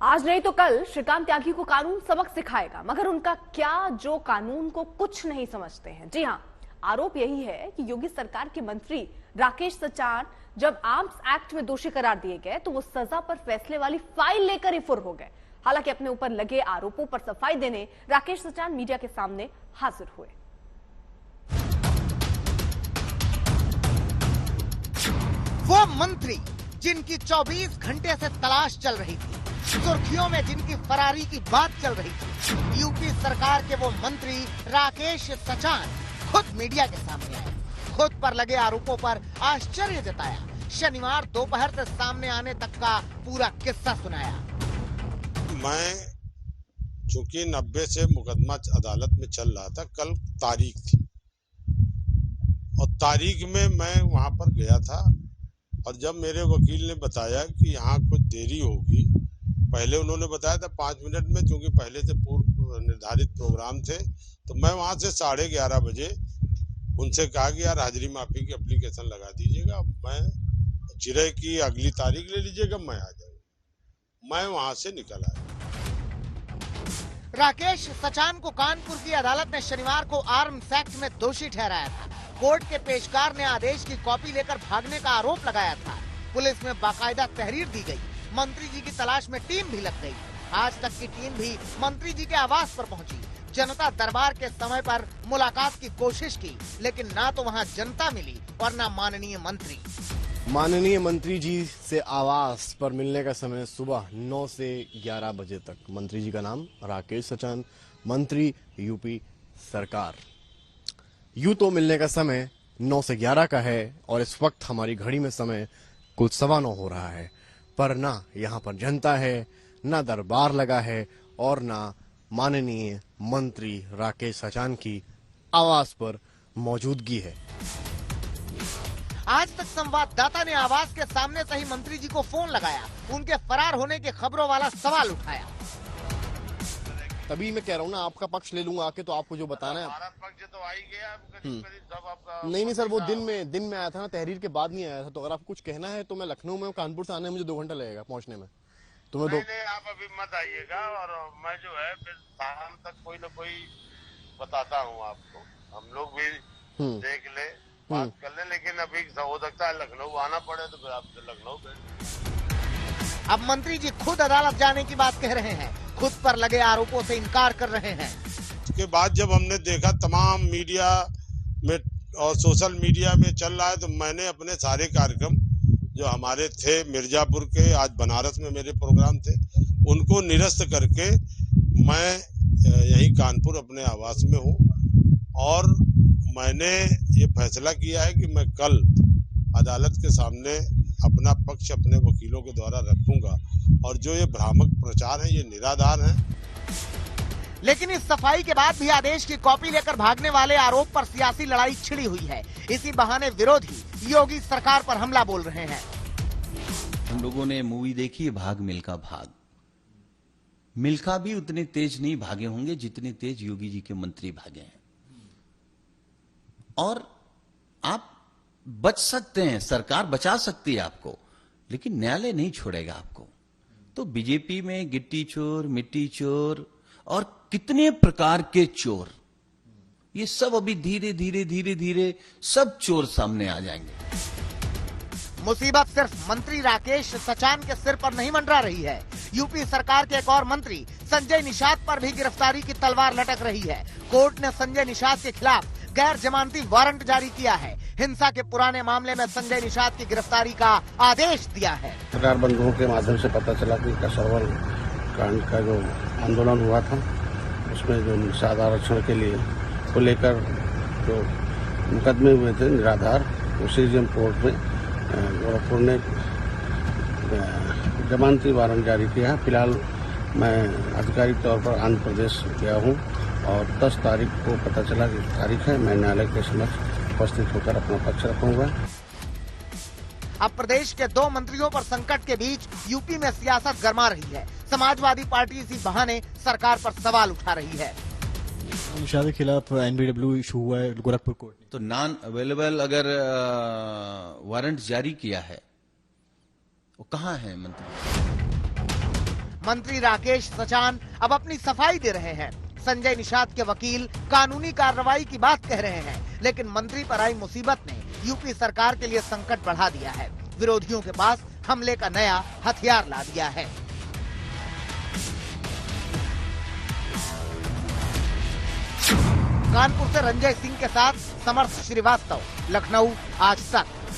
आज नहीं तो कल श्रीकांत त्यागी को कानून सबक सिखाएगा, मगर उनका क्या जो कानून को कुछ नहीं समझते हैं। जी हां, आरोप यही है कि योगी सरकार के मंत्री राकेश सचान जब आर्म्स एक्ट में दोषी करार दिए गए तो वो सजा पर फैसले वाली फाइल लेकर ही फुर हो गए। हालांकि अपने ऊपर लगे आरोपों पर सफाई देने राकेश सचान मीडिया के सामने हाजिर हुए। वो मंत्री जिनकी 24 घंटे से तलाश चल रही थी, सुर्खियों में जिनकी फरारी की बात चल रही थी, यूपी सरकार के वो मंत्री राकेश सचान खुद मीडिया के सामने आए, खुद पर लगे आरोपों पर आश्चर्य जताया, शनिवार दोपहर से सामने आने तक का पूरा किस्सा सुनाया। मैं चूंकि 90 से मुकदमा अदालत में चल रहा था, कल तारीख थी और तारीख में मैं वहां पर गया था और जब मेरे वकील ने बताया कि यहाँ कुछ देरी होगी, पहले उन्होंने बताया था 5 मिनट में, क्योंकि पहले से पूर्व निर्धारित प्रोग्राम थे, तो मैं वहां से 11:30 बजे उनसे कहा कि यार हाजिरी माफी की एप्लीकेशन लगा दीजिएगा, मैं जिरह की अगली तारीख ले लीजिएगा, मैं आ जाऊंगा। मैं वहां से निकल आया। राकेश सचान को कानपुर की अदालत ने शनिवार को आर्म्स एक्ट में दोषी ठहराया था। कोर्ट के पेशकार ने आदेश की कॉपी लेकर भागने का आरोप लगाया था। पुलिस में बाकायदा तहरीर दी गई, मंत्री जी की तलाश में टीम भी लग गई। आज तक की टीम भी मंत्री जी के आवास पर पहुंची, जनता दरबार के समय पर मुलाकात की कोशिश की, लेकिन ना तो वहां जनता मिली और ना माननीय मंत्री। माननीय मंत्री जी से आवास पर मिलने का समय सुबह 9 से 11 बजे तक। मंत्री जी का नाम राकेश सचान, मंत्री यूपी सरकार। यूं तो मिलने का समय 9 से 11 का है और इस वक्त हमारी घड़ी में समय कुल 9:15 हो रहा है, पर ना यहाँ पर जनता है, ना दरबार लगा है और ना माननीय मंत्री राकेश सचान की आवास पर मौजूदगी है। आज तक संवाददाता ने आवास के सामने से ही मंत्री जी को फोन लगाया, उनके फरार होने की खबरों वाला सवाल उठाया। तभी मैं कह रहा हूँ ना, आपका पक्ष ले लूंगा आके, तो आपको जो बताना है। हमारा पक्ष तो आ ही गया, सब आपका नहीं सर, वो दिन में आया था ना, तहरीर के बाद नहीं आया था। तो अगर आपको कुछ कहना है तो मैं लखनऊ में, कानपुर से आने में मुझे 2 घंटा लगेगा पहुंचने में। तो मैं नहीं, आप अभी मत आइएगा और मैं जो है फिर शाम तक कोई न कोई बताता हूँ आपको। हम लोग भी देख ले, बात कर ले, लेकिन अभी हो सकता है लखनऊ आना पड़े तो फिर आपसे लखनऊ भेज। अब मंत्री जी खुद अदालत जाने की बात कह रहे हैं, खुद पर लगे आरोपों से इनकार कर रहे हैं। उसके बाद जब हमने देखा तमाम मीडिया में और सोशल मीडिया में चल रहा है, तो मैंने अपने सारे कार्यक्रम जो हमारे थे मिर्जापुर के, आज बनारस में मेरे प्रोग्राम थे, उनको निरस्त करके मैं यही कानपुर अपने आवास में हूँ और मैंने ये फैसला किया है कि मैं कल अदालत के सामने अपना पक्ष अपने वकीलों के द्वारा रखूंगा और जो ये भ्रामक प्रचार है ये निराधार है। लेकिन इस सफाई के बाद भी आदेश की कॉपी लेकर भागने वाले आरोप पर सियासी लड़ाई छिड़ी हुई है। इसी बहाने विरोधी योगी सरकार पर हमला बोल रहे हैं। हम लोगों ने मूवी देखी है भाग मिल्खा भाग। मिल्खा भी उतने तेज नहीं भागे होंगे जितने तेज योगी जी के मंत्री भागे हैं। और आप बच सकते हैं, सरकार बचा सकती है आपको, लेकिन न्यायालय नहीं छोड़ेगा आपको। तो बीजेपी में गिट्टी चोर, मिट्टी चोर और कितने प्रकार के चोर, ये सब अभी धीरे धीरे सब चोर सामने आ जाएंगे। मुसीबत सिर्फ मंत्री राकेश सचान के सिर पर नहीं मंडरा रही है। यूपी सरकार के एक और मंत्री संजय निषाद पर भी गिरफ्तारी की तलवार लटक रही है। कोर्ट ने संजय निषाद के खिलाफ गैर जमानती वारंट जारी किया है। हिंसा के पुराने मामले में संजय निषाद की गिरफ्तारी का आदेश दिया है। सरकार बंधुओं के माध्यम से पता चला कि कसरवल कांड का जो आंदोलन हुआ था, उसमें जो निषाद आरक्षण के लिए को लेकर जो मुकदमे हुए थे निराधार, सीजीएम कोर्ट में गोरखपुर ने जमानती वारंट जारी किया। फिलहाल मैं आधिकारिक तौर पर आंध्र प्रदेश गया हूँ और 10 तारीख को पता चला कि तारीख है, मैं न्यायालय के समक्ष उपस्थित होकर अपना पक्ष रखूंगा। अब प्रदेश के 2 मंत्रियों पर संकट के बीच यूपी में सियासत गरमा रही है। समाजवादी पार्टी इसी बहाने सरकार पर सवाल उठा रही है। निषाद के खिलाफ एनबीडब्ल्यू इशू हुआ है गोरखपुर कोर्ट ने। तो नॉन अवेलेबल अगर वारंट जारी किया है, वो कहाँ है मंत्री? मंत्री राकेश सचान अब अपनी सफाई दे रहे हैं। संजय निषाद के वकील कानूनी कार्रवाई की बात कह रहे हैं, लेकिन मंत्री पर आई मुसीबत ने यूपी सरकार के लिए संकट बढ़ा दिया है। विरोधियों के पास हमले का नया हथियार ला दिया है। कानपुर से रंजय सिंह के साथ समर्थ श्रीवास्तव, लखनऊ, आज तक।